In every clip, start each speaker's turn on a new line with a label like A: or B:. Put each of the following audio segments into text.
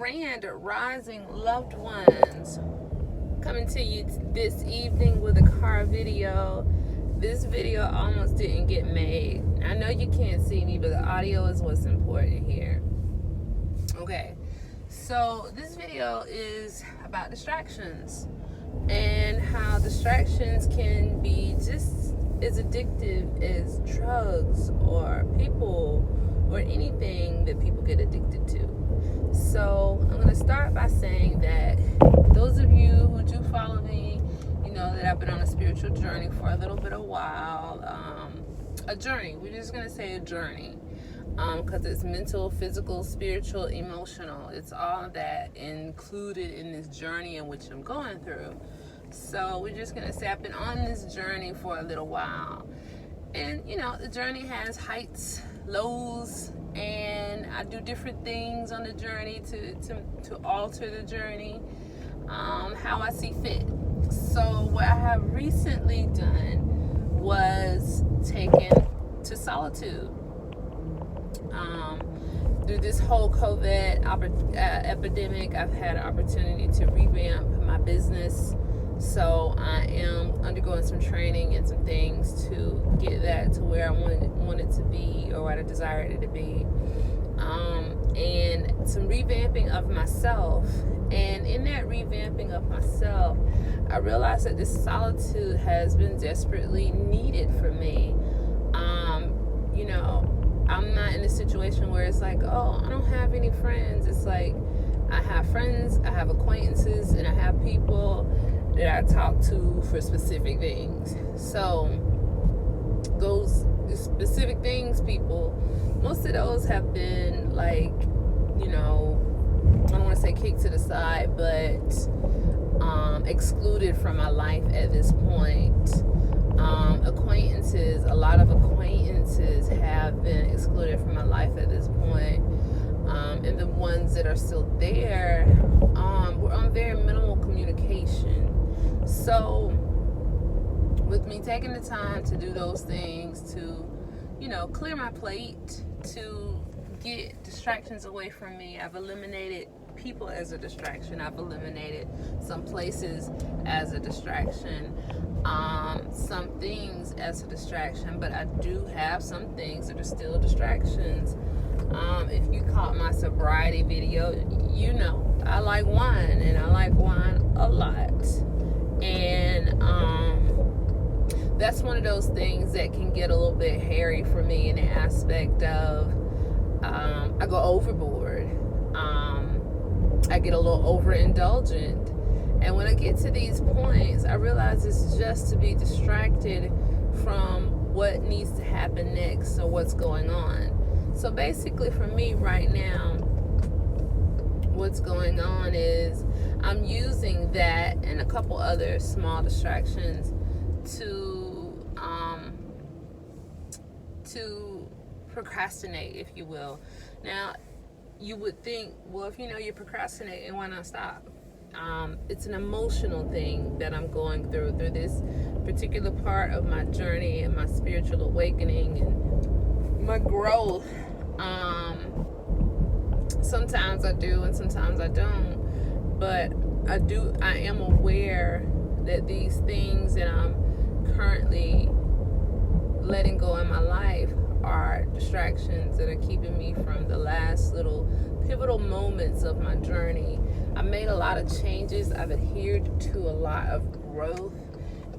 A: Grand Rising loved ones. Coming to you this evening with a car video. This video almost didn't get made. I know you can't see me, but the audio is what's important here. Okay, so this video is about distractions and how distractions can be just as addictive as drugs or people or anything that people get addicted to. So I'm going to start by saying that those of you who do follow me, you know that I've been on a spiritual journey for a little bit of while. A journey. We're just going to say a journey. Because it's mental, physical, spiritual, emotional. It's all that included in this journey in which I'm going through. So we're just going to say I've been on this journey for a little while. And, you know, the journey has heights, lows, and I do different things on the journey to alter the journey, how I see fit. So what I have recently done was taken to solitude. Through this whole COVID epidemic, I've had an opportunity to revamp my business. So I am undergoing some training and some things to get that to where I want it to be, or what I desire it to be. And some revamping of myself. And in that revamping of myself, I realized that this solitude has been desperately needed for me. You know, I'm not in a situation where it's like, oh, I don't have any friends. It's like I have friends, I have acquaintances, and I have people that I talk to for specific things. So those specific things, people, most of those have been like, you know, I don't want to say kicked to the side, but excluded from my life at this point. Acquaintances, a lot of acquaintances have been excluded from my life at this point. And the ones that are still there, we're on very minimal communication. So with me taking the time to do those things, to, you know, clear my plate, to get distractions away from me, I've eliminated people as a distraction. I've eliminated some places as a distraction, some things as a distraction, but I do have some things that are still distractions. If you caught my sobriety video, you know I like wine, and I like wine a lot. And that's one of those things that can get a little bit hairy for me in the aspect of I go overboard. I get a little overindulgent. And when I get to these points, I realize it's just to be distracted from what needs to happen next or what's going on. So basically for me right now, what's going on is I'm using that and a couple other small distractions to procrastinate, if you will. Now, you would think, well, if you know you're procrastinating, why not stop? It's an emotional thing that I'm going through this particular part of my journey and my spiritual awakening and my growth. Sometimes I do and sometimes I don't, but I am aware that these things that I'm currently letting go in my life are distractions that are keeping me from the last little pivotal moments of my journey. I made a lot of changes. I've adhered to a lot of growth,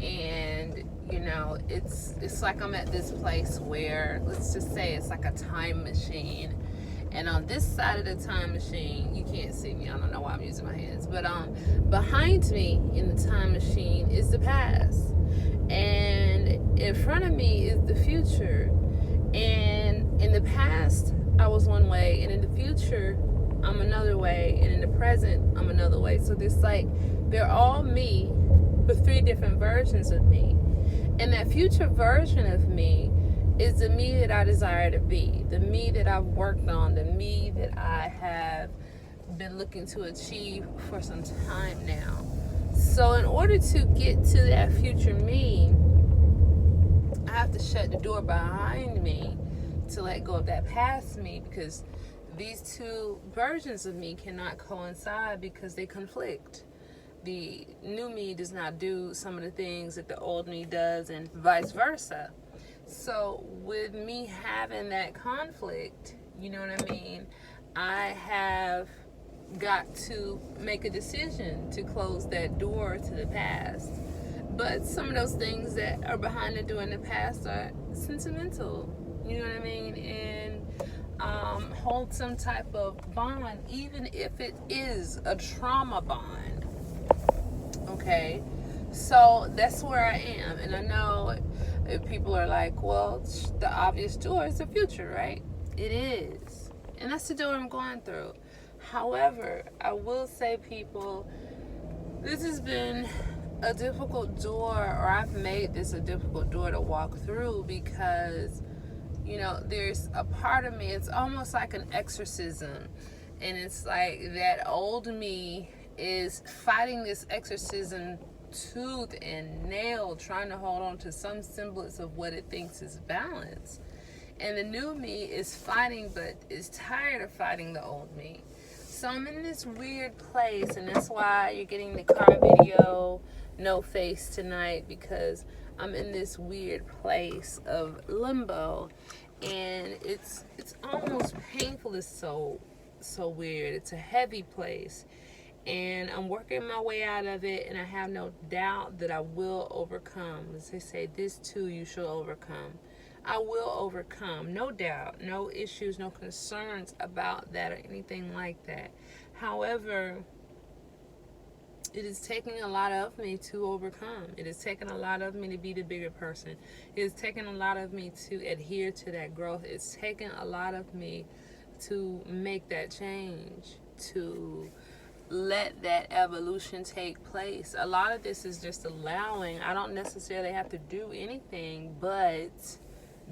A: and you know, it's like I'm at this place where, let's just say it's like a time machine. And on this side of the time machine, you can't see me, I don't know why I'm using my hands, but behind me in the time machine is the past, and in front of me is the future. And in the past, I was one way, and in the future, I'm another way, and in the present, I'm another way. So there's like, they're all me, with three different versions of me. And that future version of me is the me that I desire to be, the me that I've worked on, the me that I have been looking to achieve for some time now. So in order to get to that future me, I have to shut the door behind me to let go of that past me, because these two versions of me cannot coincide because they conflict. The new me does not do some of the things that the old me does, and vice versa. So with me having that conflict, you know what I mean, I have got to make a decision to close that door to the past. But some of those things that are behind the door in the past are sentimental, you know what I mean, and hold some type of bond, even if it is a trauma bond. Okay, so that's where I am, and I know if people are like, well, the obvious door is the future, right? It is, and that's the door I'm going through. However, I will say, people, this has been a difficult door, or I've made this a difficult door to walk through because, you know, there's a part of me, it's almost like an exorcism, and it's like that old me is fighting this exorcism tooth and nail, trying to hold on to some semblance of what it thinks is balance. And the new me is fighting, but is tired of fighting the old me. So I'm in this weird place, and that's why you're getting the car video, no face tonight, because I'm in this weird place of limbo, and it's almost painful. It's so weird. It's a heavy place, and I'm working my way out of it, and I have no doubt that I will overcome. As they say, this too you shall overcome. I will overcome, no doubt, no issues, no concerns about that or anything like that. However, it is taking a lot of me to overcome. It is taking a lot of me to be the bigger person. It is taking a lot of me to adhere to that growth. It's taking a lot of me to make that change, to let that evolution take place. A lot of this is just allowing. I don't necessarily have to do anything but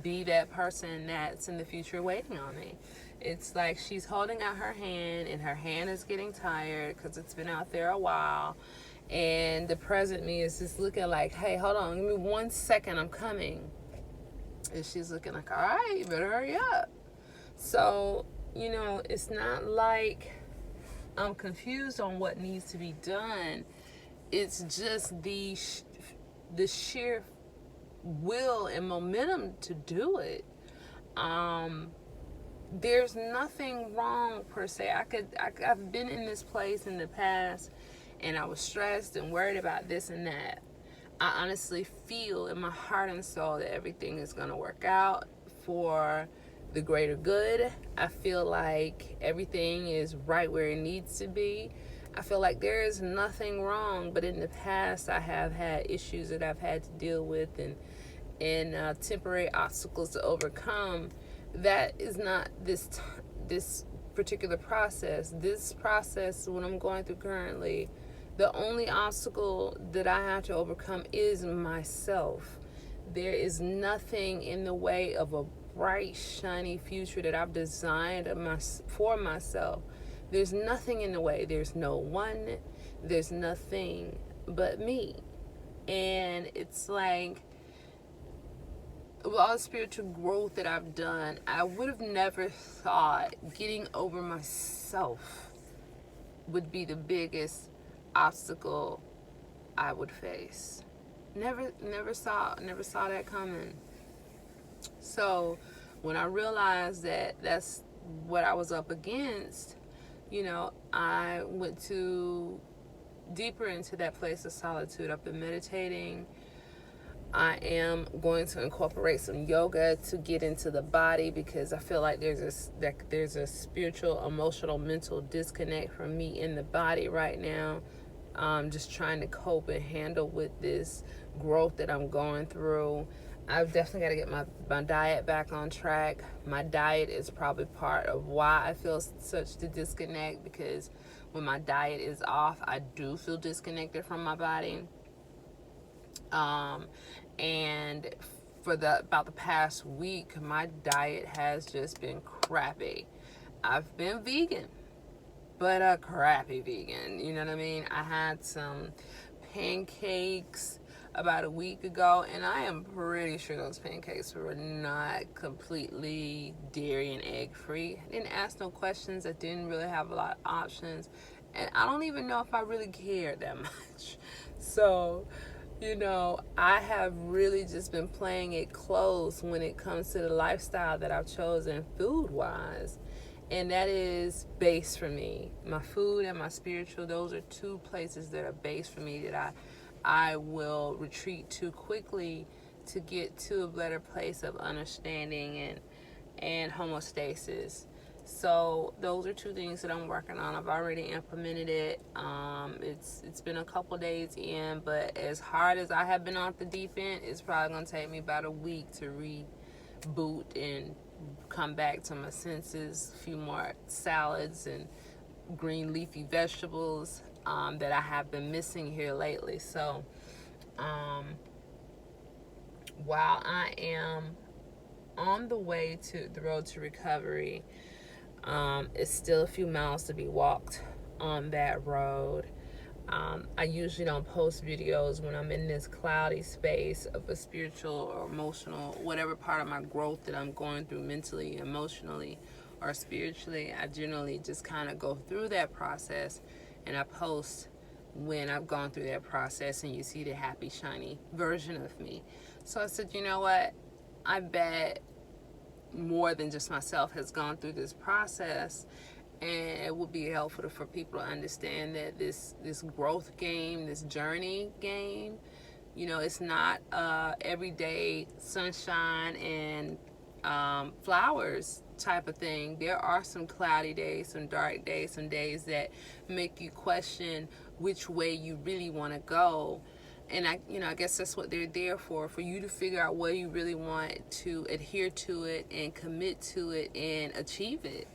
A: be that person that's in the future waiting on me. It's like she's holding out her hand, and her hand is getting tired because it's been out there a while, and the present me is just looking like, hey, hold on, give me 1 second, I'm coming. And she's looking like, all right, you better hurry up. So, you know, it's not like I'm confused on what needs to be done. It's just the sheer will and momentum to do it. There's nothing wrong per se. I've been in this place in the past, and I was stressed and worried about this and that. I honestly feel in my heart and soul that everything is going to work out for the greater good. I feel like everything is right where it needs to be. I feel like there is nothing wrong, but in the past I have had issues that I've had to deal with, and temporary obstacles to overcome. That is not this particular process. This process, what I'm going through currently, the only obstacle that I have to overcome is myself. There is nothing in the way of a bright, shiny future that I've designed for myself. There's nothing in the way. There's no one. There's nothing but me. And it's like, with all the spiritual growth that I've done, I would have never thought getting over myself would be the biggest obstacle I would face. Never saw that coming. So when I realized that that's what I was up against, you know, I went deeper into that place of solitude. I've been meditating. I am going to incorporate some yoga to get into the body, because I feel like there's a spiritual, emotional, mental disconnect from me in the body right now. Just trying to cope and handle with this growth that I'm going through. I've definitely got to get my diet back on track. My diet is probably part of why I feel such the disconnect, because when my diet is off, I do feel disconnected from my body. And for about the past week, my diet has just been crappy. I've been vegan, but a crappy vegan, you know what I mean? I had some pancakes about a week ago, and I am pretty sure those pancakes were not completely dairy and egg free. I didn't ask no questions. I didn't really have a lot of options, and I don't even know if I really cared that much. So, I have really just been playing it close when it comes to the lifestyle that I've chosen food wise. And that is base for me. My food and my spiritual, those are two places that are base for me that I will retreat to quickly to get to a better place of understanding and homeostasis. So those are two things that I'm working on. I've already implemented it. It's been a couple days in, but as hard as I have been off the deep end, it's probably gonna take me about a week to reboot and come back to my senses. A few more salads and green leafy vegetables that I have been missing here lately. So while I am on the way to the road to recovery, it's still a few miles to be walked on that road. I usually don't post videos when I'm in this cloudy space of a spiritual or emotional, whatever part of my growth that I'm going through mentally, emotionally, or spiritually. I generally just kind of go through that process, and I post when I've gone through that process and you see the happy, shiny version of me. So I said, you know what? I bet more than just myself has gone through this process, and it would be helpful for people to understand that this growth game, this journey game, it's not everyday sunshine and flowers type of thing. There are some cloudy days, some dark days, some days that make you question which way you really want to go. And I guess that's what they're there for you to figure out where you really want to adhere to it and commit to it and achieve it.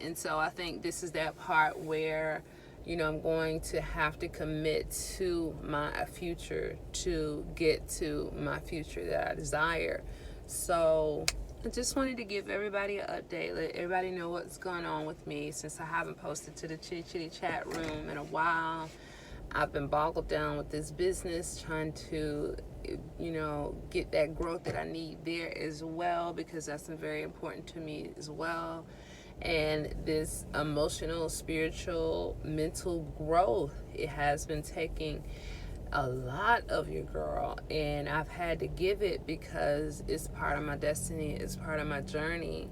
A: And so I think this is that part where, I'm going to have to commit to my future to get to my future that I desire. So I just wanted to give everybody an update, let everybody know what's going on with me since I haven't posted to the Chitty Chitty chat room in a while. I've been boggled down with this business, trying to, get that growth that I need there as well, because that's very important to me as well. And this emotional, spiritual, mental growth, it has been taking a lot of your girl, and I've had to give it because it's part of my destiny, it's part of my journey.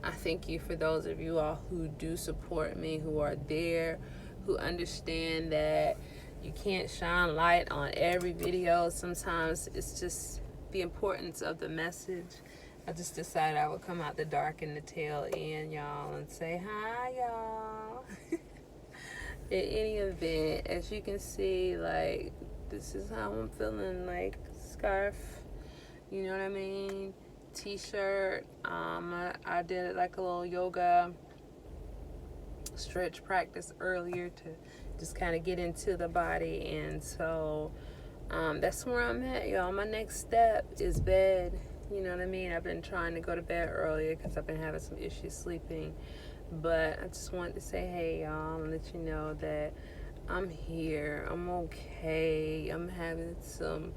A: I thank you for those of you all who do support me, who are there, who understand that you can't shine light on every video. Sometimes it's just the importance of the message. I just decided I would come out the dark in the tail end, y'all, and say hi, y'all. In any event, as you can see, like, this is how I'm feeling, like, scarf, you know what I mean? T-shirt. I did like a little yoga stretch practice earlier to just kind of get into the body, and so that's where I'm at, y'all. My next step is bed. You know what I mean? I've been trying to go to bed earlier because I've been having some issues sleeping, but I just wanted to say hey, y'all, and let you know that I'm here. I'm okay. I'm having some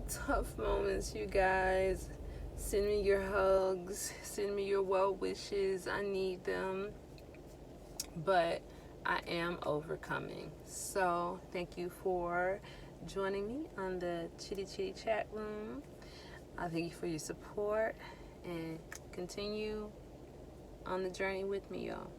A: tough moments, you guys. Send me your hugs, send me your well wishes. I need them, but I am overcoming. So thank you for joining me on the Chitty Chitty chat room. I thank you for your support, and continue on the journey with me, y'all.